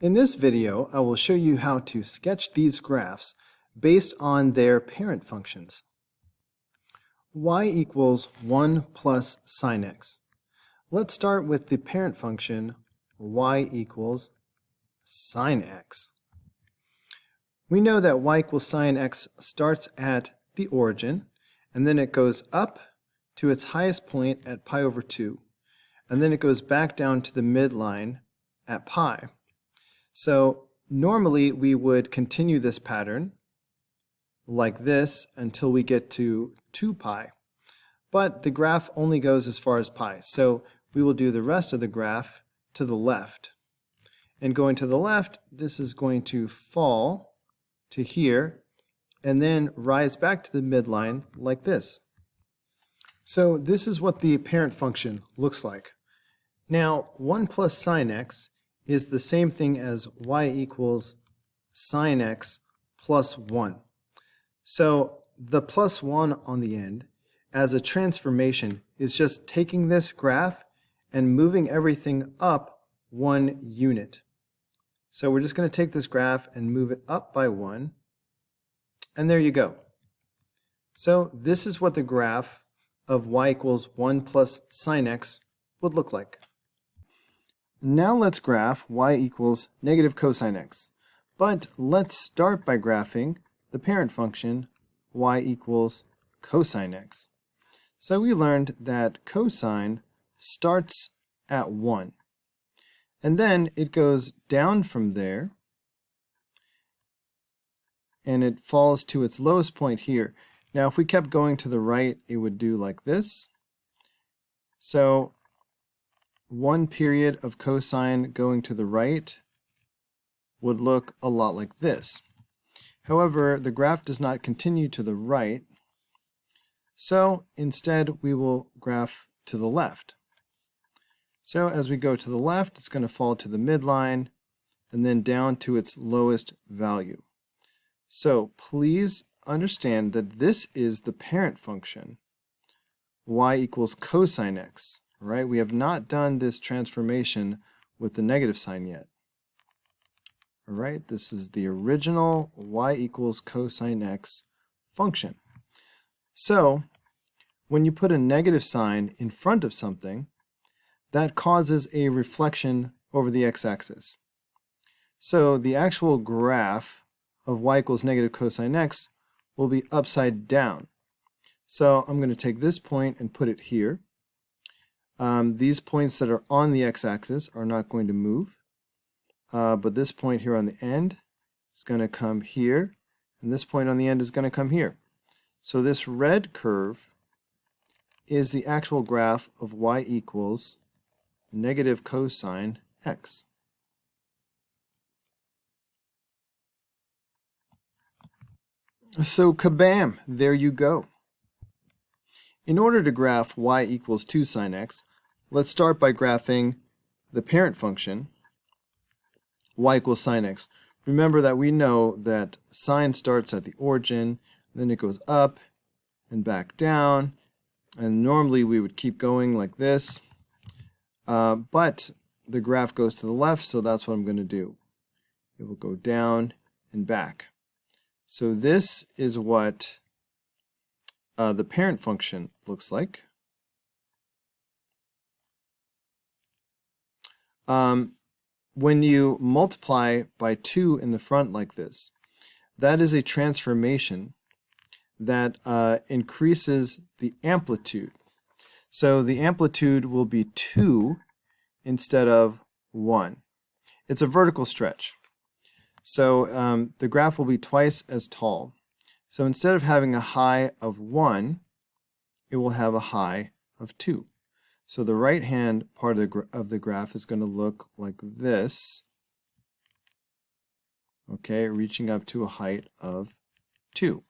In this video, I will show you how to sketch these graphs based on their parent functions. Y equals 1 plus sine x. Let's start with the parent function y equals sine x. We know that y equals sine x starts at the origin, and then it goes up to its highest point at pi over 2, and then it goes back down to the midline at pi. So normally we would continue this pattern like this until we get to 2 pi. But the graph only goes as far as pi, so we will do the rest of the graph to the left. And going to the left, this is going to fall to here and then rise back to the midline like this. So this is what the parent function looks like. Now 1 plus sine x is the same thing as y equals sine x plus 1. So the plus 1 on the end as a transformation is just taking this graph and moving everything up 1 unit. So we're just going to take this graph and move it up by 1, and there you go. So this is what the graph of y equals 1 plus sine x would look like. Now let's graph y equals negative cosine x. But let's start by graphing the parent function y equals cosine x. So we learned that cosine starts at 1. And then it goes down from there, and it falls to its lowest point here. Now if we kept going to the right, it would do like this. So one period of cosine going to the right would look a lot like this. However, the graph does not continue to the right, so instead we will graph to the left. So as we go to the left, it's going to fall to the midline and then down to its lowest value. So please understand that this is the parent function, y equals cosine x. Right? We have not done this transformation with the negative sign yet. All right, this is the original y equals cosine x function. So when you put a negative sign in front of something, that causes a reflection over the x-axis. So the actual graph of y equals negative cosine x will be upside down. So I'm going to take this point and put it here. These points that are on the x-axis are not going to move, but this point here on the end is going to come here, and this point on the end is going to come here. So this red curve is the actual graph of y equals negative cosine x. So kabam, there you go. In order to graph y equals 2 sine x, let's start by graphing the parent function, y equals sine x. Remember that we know that sine starts at the origin, then it goes up and back down, and normally we would keep going like this, but the graph goes to the left, so that's what I'm going to do. It will go down and back. So this is what the parent function looks like. When you multiply by 2 in the front like this, that is a transformation that increases the amplitude. So the amplitude will be 2 instead of 1. It's a vertical stretch. So the graph will be twice as tall. So instead of having a high of 1, it will have a high of 2. So the right-hand part of the graph is going to look like this, okay, reaching up to a height of 2.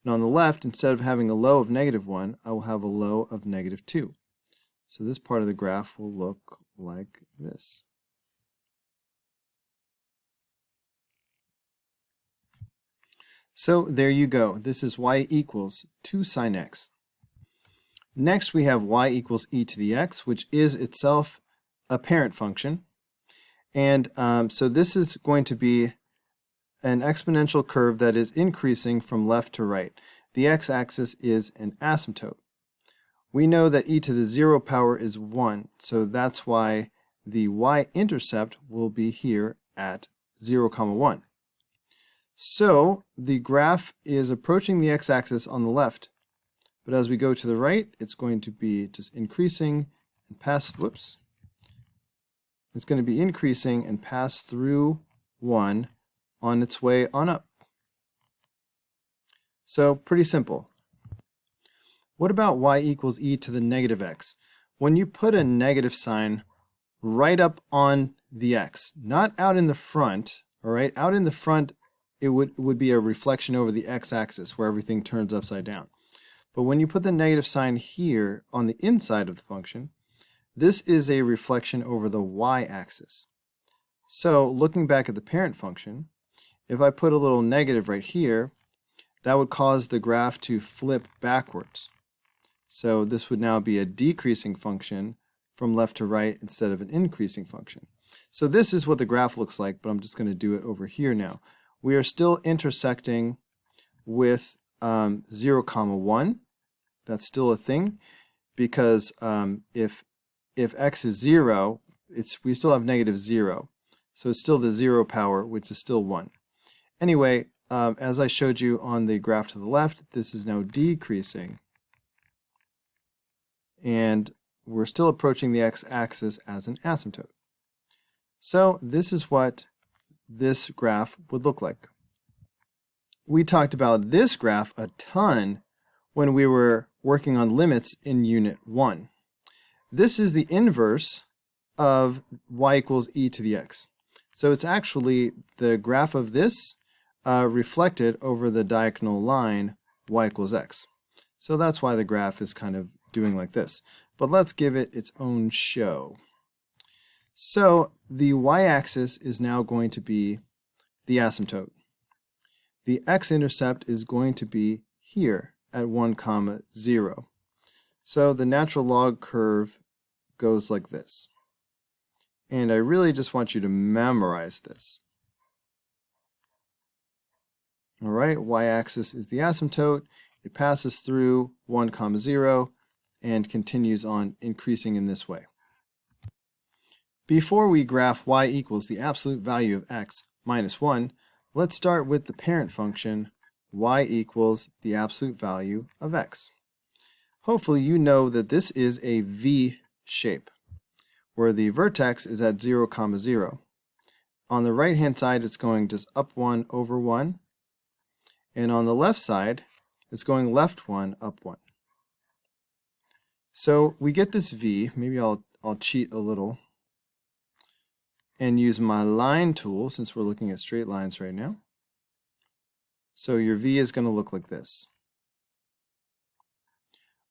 And on the left, instead of having a low of negative 1, I will have a low of negative 2. So this part of the graph will look like this. So there you go. This is y equals 2 sine x. Next we have y equals e to the x, which is itself a parent function. And so this is going to be an exponential curve that is increasing from left to right. The x-axis is an asymptote. We know that e to the 0 power is 1, so that's why the y-intercept will be here at 0, 1. So the graph is approaching the x-axis on the left, but as we go to the right, it's going to be just increasing and pass, it's going to be increasing and pass through 1 on its way on up. So pretty simple. What about y equals e to the negative x? When you put a negative sign right up on the x, not out in the front, all right? Out in the front, it would be a reflection over the x-axis where everything turns upside down. But when you put the negative sign here on the inside of the function, this is a reflection over the y-axis. So looking back at the parent function, if I put a little negative right here, that would cause the graph to flip backwards. So this would now be a decreasing function from left to right instead of an increasing function. So this is what the graph looks like, but I'm just going to do it over here now. We are still intersecting with 0, 1. That's still a thing because if x is 0, we still have negative 0. So it's still the 0 power, which is still 1. Anyway, as I showed you on the graph to the left, this is now decreasing. And we're still approaching the x-axis as an asymptote. So this is what this graph would look like. We talked about this graph a ton when we were working on limits in Unit 1. This is the inverse of y equals e to the x. So it's actually the graph of this reflected over the diagonal line y equals x. So that's why the graph is kind of doing like this. But let's give it its own show. So the y-axis is now going to be the asymptote. The x-intercept is going to be here at 1, 0. So the natural log curve goes like this. And I really just want you to memorize this. All right, y-axis is the asymptote. It passes through 1, 0 and continues on increasing in this way. Before we graph y equals the absolute value of x minus 1, let's start with the parent function y equals the absolute value of x. Hopefully you know that this is a V shape, where the vertex is at 0, 0. On the right hand side it's going just up 1 over 1, and on the left side it's going left 1 up 1. So we get this V. Maybe I'll cheat a little and use my line tool since we're looking at straight lines right now. So your V is going to look like this.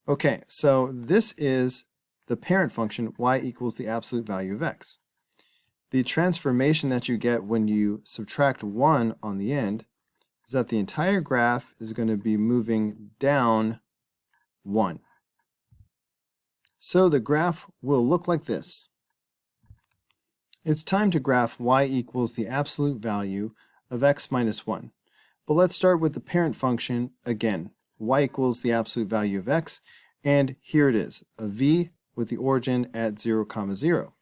Okay, so this is the parent function y equals the absolute value of x. The transformation that you get when you subtract 1 on the end is that the entire graph is going to be moving down 1. So the graph will look like this. It's time to graph y equals the absolute value of x minus 1. But let's start with the parent function again. Y equals the absolute value of x, and here it is, a v with the origin at 0, 0.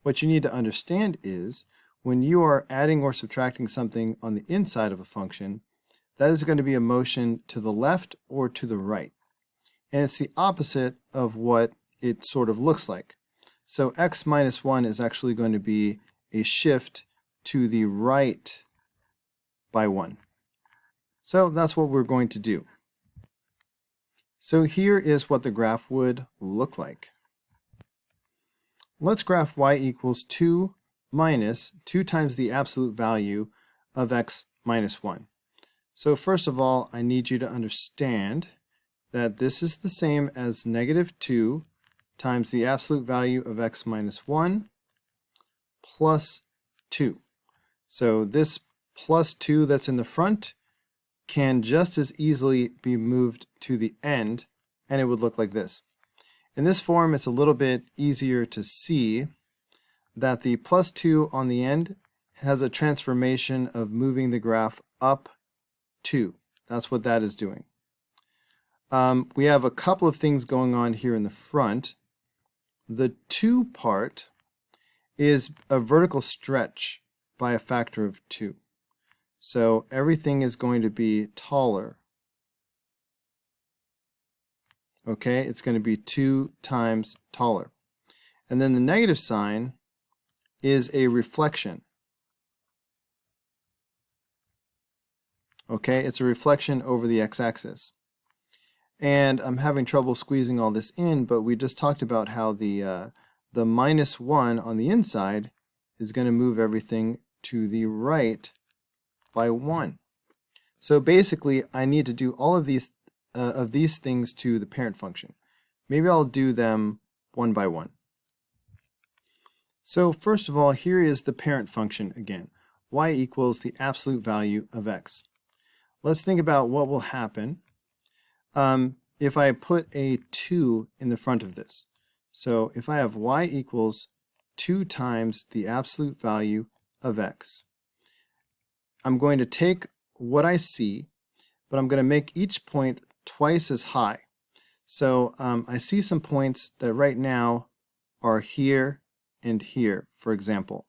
What you need to understand is when you are adding or subtracting something on the inside of a function, that is going to be a motion to the left or to the right. And it's the opposite of what it sort of looks like. So x minus 1 is actually going to be a shift to the right by 1. So that's what we're going to do. So here is what the graph would look like. Let's graph y equals 2 minus 2 times the absolute value of x minus 1. So first of all, I need you to understand that this is the same as negative 2 times the absolute value of x minus 1 plus 2. So this plus 2 that's in the front can just as easily be moved to the end, and it would look like this. In this form, it's a little bit easier to see, that the plus 2 on the end has a transformation of moving the graph up 2. That's what that is doing. We have a couple of things going on here in the front. The 2 part is a vertical stretch by a factor of 2. So everything is going to be taller. Okay, it's going to be 2 times taller. And then the negative sign is a reflection. Okay, it's a reflection over the x-axis. And I'm having trouble squeezing all this in, but we just talked about how the minus 1 on the inside is going to move everything to the right by 1. So basically, I need to do all of these things to the parent function. Maybe I'll do them one by one. So first of all, here is the parent function again. Y equals the absolute value of x. Let's think about what will happen if I put a 2 in the front of this. So if I have y equals 2 times the absolute value of x, I'm going to take what I see, but I'm going to make each point twice as high. So I see some points that right now are here and here, for example.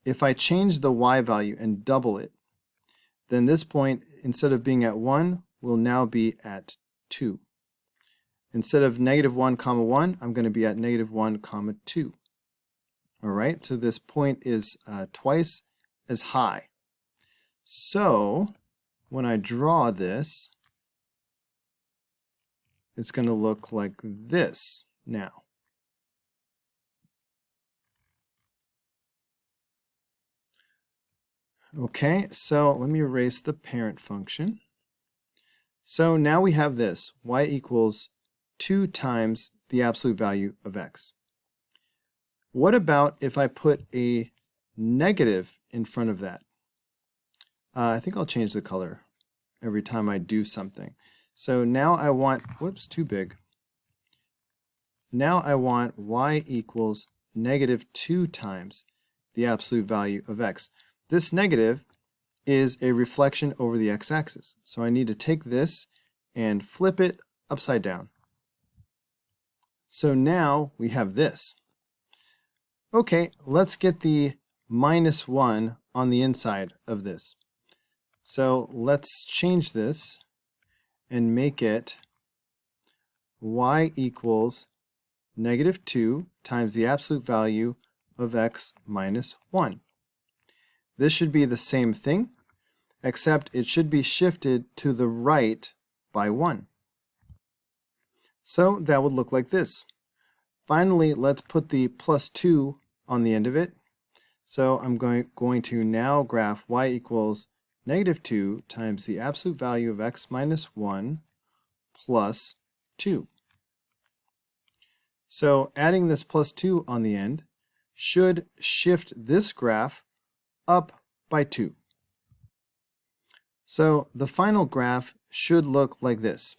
If I change the y value and double it, then this point, instead of being at 1, will now be at 2. Instead of negative 1, comma 1, I'm going to be at negative 1, comma 2. All right, so this point is twice as high. So when I draw this, it's going to look like this now. Okay, so let me erase the parent function. So now we have this, y equals 2 times the absolute value of x. What about if I put a negative in front of that? I think I'll change the color every time I do something. So now I want, whoops, too big. Now I want y equals negative 2 times the absolute value of x. This negative is a reflection over the x-axis. So I need to take this and flip it upside down. So now we have this. Okay, let's get the minus 1 on the inside of this. So let's change this and make it y equals negative 2 times the absolute value of x minus 1. This should be the same thing, except it should be shifted to the right by 1. So that would look like this. Finally, let's put the plus 2 on the end of it. So I'm going to now graph y equals negative 2 times the absolute value of x minus 1 plus 2. So adding this plus 2 on the end should shift this graph up by 2. So the final graph should look like this.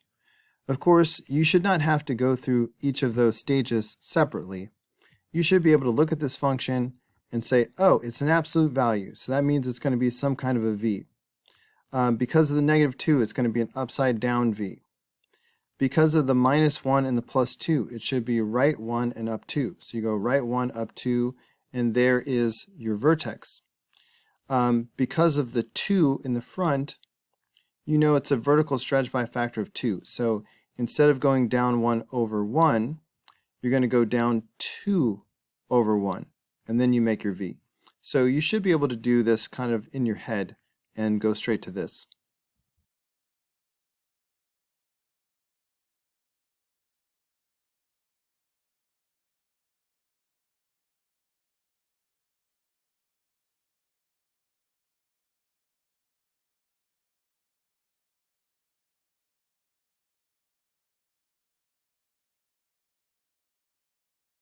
Of course, you should not have to go through each of those stages separately. You should be able to look at this function and say, oh, it's an absolute value, so that means it's going to be some kind of a v. Because of the negative 2, it's going to be an upside down v. Because of the minus 1 and the plus 2, it should be right 1 and up 2. So you go right 1, up 2, and there is your vertex. Because of the 2 in the front, you know it's a vertical stretch by a factor of 2. So instead of going down 1 over 1, you're going to go down 2 over 1, and then you make your v. So you should be able to do this kind of in your head and go straight to this.